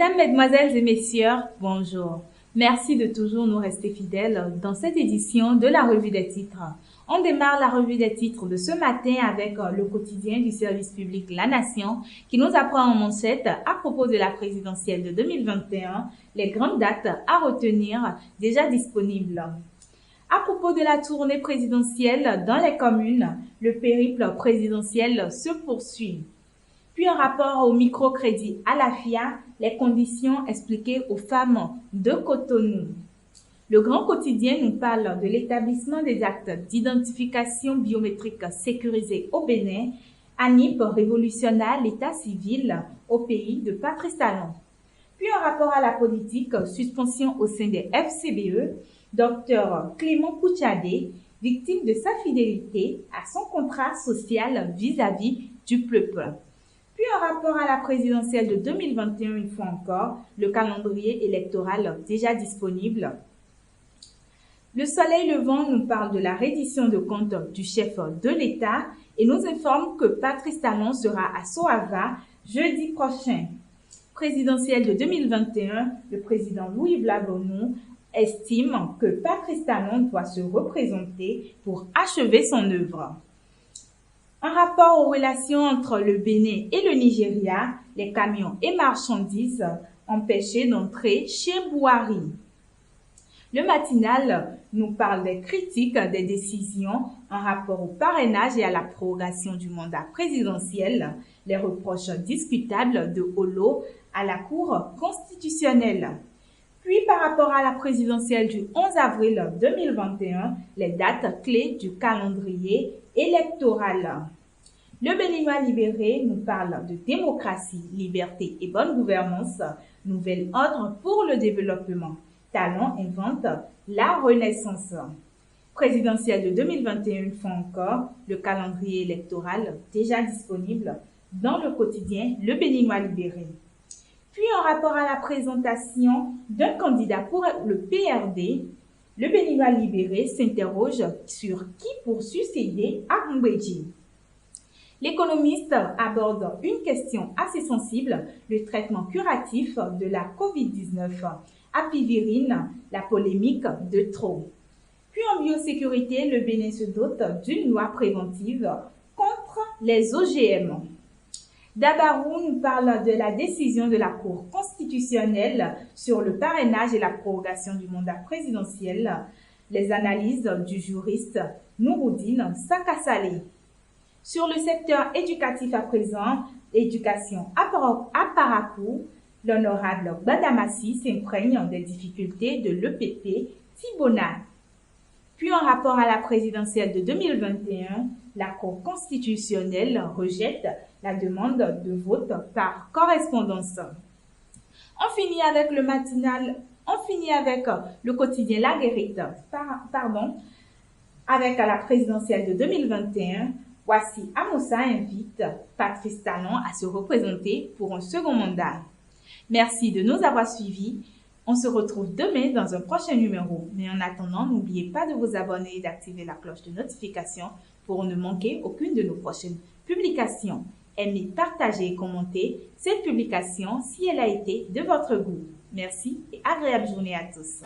Mesdames, Mesdemoiselles et Messieurs, bonjour. Merci de toujours nous rester fidèles dans cette édition de la Revue des titres. On démarre la Revue des titres de ce matin avec le quotidien du service public La Nation qui nous apprend en manchette à propos de la présidentielle de 2021, les grandes dates à retenir déjà disponibles. À propos de la tournée présidentielle dans les communes, le périple présidentiel se poursuit. Puis un rapport au microcrédit à la FIA, les conditions expliquées aux femmes de Cotonou. Le Grand Quotidien nous parle de l'établissement des actes d'identification biométrique sécurisés au Bénin. ANIP révolutionna l'état civil au pays de Patrice Talon. Puis un rapport à la politique, suspension au sein des FCBE, Dr Clément Kouchadé, victime de sa fidélité à son contrat social vis-à-vis du peuple. Puis un rapport à la présidentielle de 2021, une fois encore, le calendrier électoral déjà disponible. Le Soleil Levant nous parle de la reddition de comptes du chef de l'État et nous informe que Patrice Talon sera à Sohava jeudi prochain. Présidentielle de 2021, le président Louis Blabonou estime que Patrice Talon doit se représenter pour achever son œuvre. Un rapport aux relations entre le Bénin et le Nigeria, les camions et marchandises empêchés d'entrer chez Bouhari. Le matinal nous parle des critiques des décisions en rapport au parrainage et à la prorogation du mandat présidentiel, les reproches discutables de Holo à la Cour constitutionnelle. Puis par rapport à la présidentielle du 11 avril 2021, les dates clés du calendrier électoral. Le Béninois libéré nous parle de démocratie, liberté et bonne gouvernance, nouvel ordre pour le développement. Talon invente la renaissance. Présidentielle de 2021, une fois encore, le calendrier électoral déjà disponible dans le quotidien Le Béninois libéré. Puis en rapport à la présentation d'un candidat pour le PRD, le Béninois libéré s'interroge sur qui pour succéder à Mbedji. L'économiste aborde une question assez sensible, le traitement curatif de la COVID-19. Apivirine, la polémique de trop. Puis en biosécurité, le Bénin se dote d'une loi préventive contre les OGM. Dabarou nous parle de la décision de la Cour constitutionnelle sur le parrainage et la prorogation du mandat présidentiel, les analyses du juriste Nouroudine Sakassale. Sur le secteur éducatif à présent, éducation à Parakou, l'honorable Badamassi s'imprègne des difficultés de l'EPP Thibonat. Puis en rapport à la présidentielle de 2021, la Cour constitutionnelle rejette la demande de vote par correspondance. On finit avec le quotidien La Guérite, avec la présidentielle de 2021. Voici Amoussa invite Patrice Talon à se représenter pour un second mandat. Merci de nous avoir suivis. On se retrouve demain dans un prochain numéro. Mais en attendant, n'oubliez pas de vous abonner et d'activer la cloche de notification pour ne manquer aucune de nos prochaines publications. Aimez, partagez et commentez cette publication si elle a été de votre goût. Merci et agréable journée à tous.